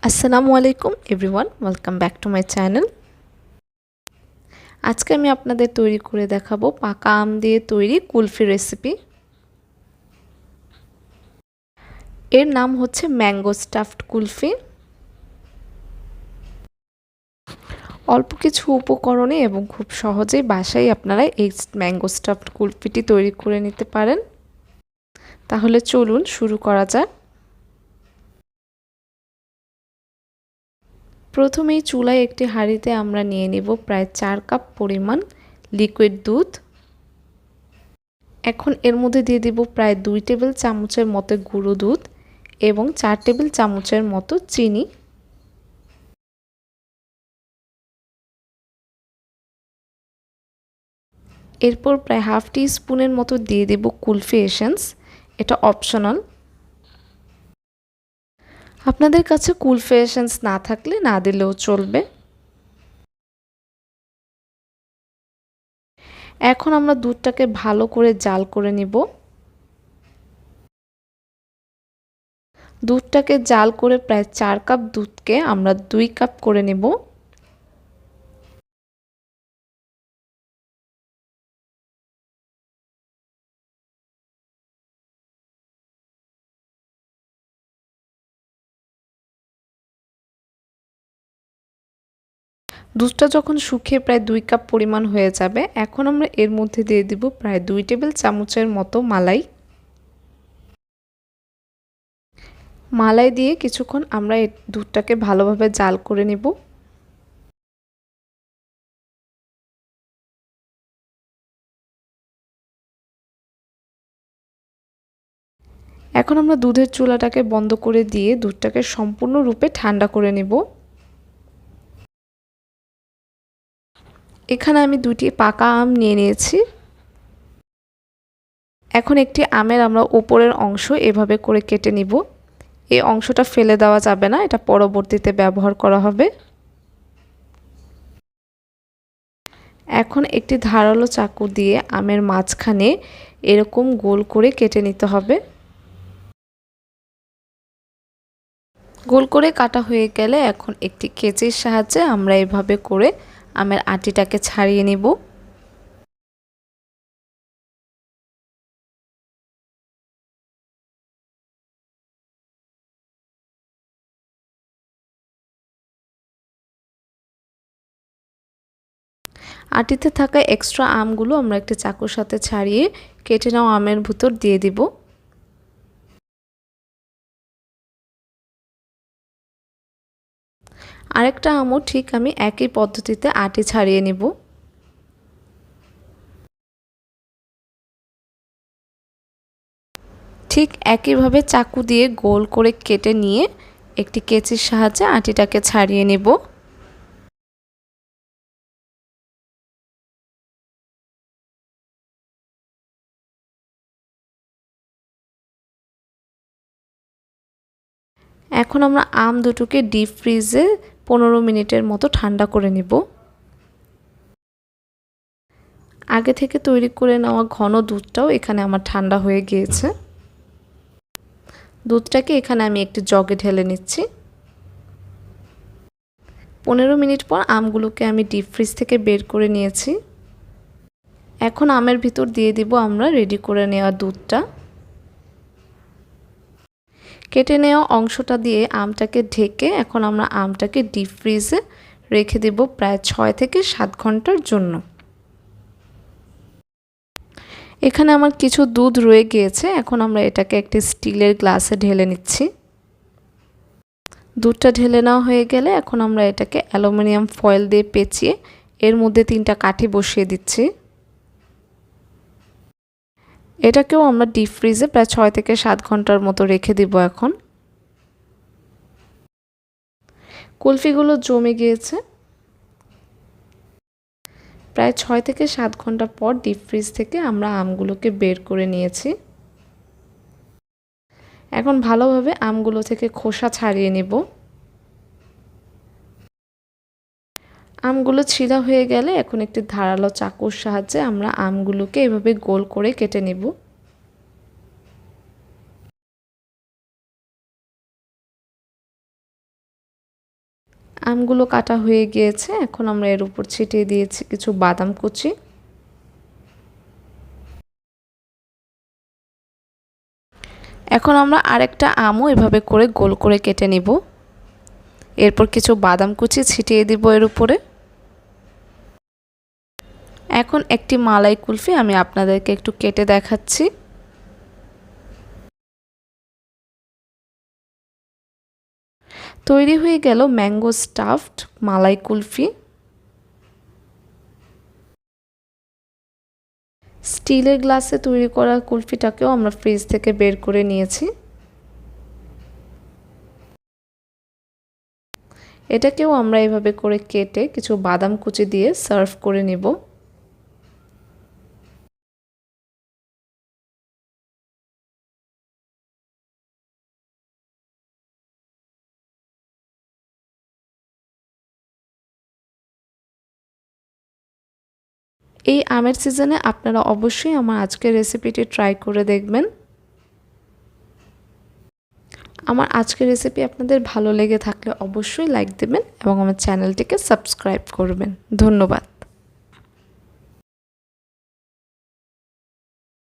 আসসালামু আলাইকুম everyone, welcome back to my channel. আজকে আমি আপনাদের তৈরি করে দেখাবো পাকা আম দিয়ে তৈরি কুলফি রেসিপি। এর নাম হচ্ছে ম্যাঙ্গো স্টাফড কুলফি। অল্প কিছু উপকরণে এবং খুব সহজেই বাসায় আপনারা এই ম্যাঙ্গো স্টাফড কুলফিটি তৈরি করে নিতে পারেন। তাহলে চলুন শুরু করা যাক। প্রথমেই চুলায় একটি হাঁড়িতে আমরা নিয়ে নিব প্রায় 4 কাপ পরিমাণ লিকুইড দুধ। এখন এর মধ্যে দিয়ে দিব প্রায় 2 টেবিল চামচের মতো গুঁড়ো দুধ এবং 4 টেবিল চামচের মতো চিনি। এরপর প্রায় হাফ টি স্পুনের মতো দিয়ে দেব কুলফি এসেন্স। এটা অপশনাল। আপনাদের কাছে কুলফি এসেন্স না থাকলে না দিলেও চলবে। এখন আমরা দুধটাকে ভালো করে জাল করে নিব। দুধটাকে জাল করে প্রায় 4 কাপ দুধকে আমরা 2 কাপ করে নেব। দুধটা যখন শুকিয়ে প্রায় 2 কাপ পরিমাণ হয়ে যাবে, এখন আমরা এর মধ্যে দিয়ে দিব প্রায় 2 টেবিল চামচের মতো মালাই। মালাই দিয়ে কিছুক্ষণ আমরা এই দুধটাকে ভালোভাবে জাল করে নেব। এখন আমরা দুধের চুলাটাকে বন্ধ করে দিয়ে দুধটাকে সম্পূর্ণরূপে ঠান্ডা করে নেব। এখানে আমি 2টি পাকা আম নিয়ে নিয়েছি। এখন একটি আমের আমরা উপরের অংশ এভাবে করে কেটে নিব। এই অংশটা ফেলে দেওয়া যাবে না, এটা পরবর্তীতে ব্যবহার করা হবে। এখন একটি ধারালো চাকু দিয়ে আমের মাঝখানে এরকম গোল করে কেটে নিতে হবে। গোল করে কাটা হয়ে গেলে এখন একটি কেচির সাহায্যে আমরা এভাবে করে আমের আটিটাকে ছাড়িয়ে নিব। আটিতে থাকা এক্সট্রা আমগুলো আমরা একটা চাকুর সাথে ছাড়িয়ে কেটে নেওয়া আমের ভিতর দিয়ে দিব। আরেকটা আমও ঠিক আমি একই পদ্ধতিতে আটি ছাড়িয়ে নিব। ঠিক একইভাবে চাকু দিয়ে গোল করে কেটে নিয়ে একটি কেচির সাহায্যে আটিটাকে ছাড়িয়ে নেব। এখন আমরা আম দুটোকে ডিপ ফ্রিজে 15 মিনিটের মতো ঠান্ডা করে নেব। আগে থেকে তৈরি করে নেওয়া ঘন দুধটাও এখানে আমার ঠান্ডা হয়ে গিয়েছে। দুধটাকে এখানে আমি একটি জগে ঢেলে নিচ্ছি। 15 মিনিট পর আমগুলোকে আমি ডিপ ফ্রিজ থেকে বের করে নিয়েছি। এখন আমের ভিতর দিয়ে দিব আমরা রেডি করে নেওয়া দুধটা। কেটে নেওয়া অংশটা দিয়ে আমটাকে ঢেকে এখন আমরা আমটাকে ডিপ ফ্রিজে রেখে দেব প্রায় 6 থেকে 7 ঘন্টার জন্য। এখানে আমার কিছু দুধ রয়ে গিয়েছে, এখন আমরা এটাকে একটি স্টিলের গ্লাসে ঢেলে নিচ্ছি। দুধটা ঢেলে নেওয়া হয়ে গেলে এখন আমরা এটাকে অ্যালুমিনিয়াম ফয়েল দিয়ে পেঁচিয়ে এর মধ্যে 3টা কাঠি বসিয়ে দিচ্ছি। এটাকেও আমরা ডিপ ফ্রিজে প্রায় 6 থেকে 7 ঘন্টার মতো রেখে দিব। এখন কুলফিগুলো জমে গিয়েছে। প্রায় 6 থেকে 7 ঘন্টা পর ডিপ ফ্রিজ থেকে আমরা আমগুলোকে বের করে নিয়েছি। এখন ভালোভাবে আমগুলো থেকে খোসা ছাড়িয়ে নেব। আমগুলো ছিঁড়া হয়ে গেলে এখন একটি ধারালো চাকুর সাহায্যে আমরা আমগুলোকে এভাবে গোল করে কেটে নেব। আমগুলো কাটা হয়ে গিয়েছে, এখন আমরা এর উপর ছিটিয়ে দিয়েছি কিছু বাদাম কুচি। এখন আমরা আরেকটা আমও এভাবে করে গোল করে কেটে নিব। এরপর কিছু বাদাম কুচি ছিটিয়ে দিব এর উপরে। এখন একটি মালাই কুলফি আমি আপনাদেরকে একটু কেটে দেখাচ্ছি। তৈরি হয়ে গেল ম্যাঙ্গো স্টাফড মালাই কুলফি। স্টিলের গ্লাসে তৈরি করা কুলফিটাকেও আমরা ফ্রিজ থেকে বের করে নিয়েছি। এটাকেও আমরা এভাবে করে কেটে কিছু বাদাম কুচি দিয়ে সার্ভ করে নিব। এই আমের সিজনে আপনারা অবশ্যই আমার আজকের রেসিপিটি ট্রাই করে দেখবেন। আমার আজকের রেসিপি আপনাদের ভালো লেগে থাকলে অবশ্যই লাইক দেবেন এবং আমার চ্যানেলটিকে সাবস্ক্রাইব করবেন। ধন্যবাদ।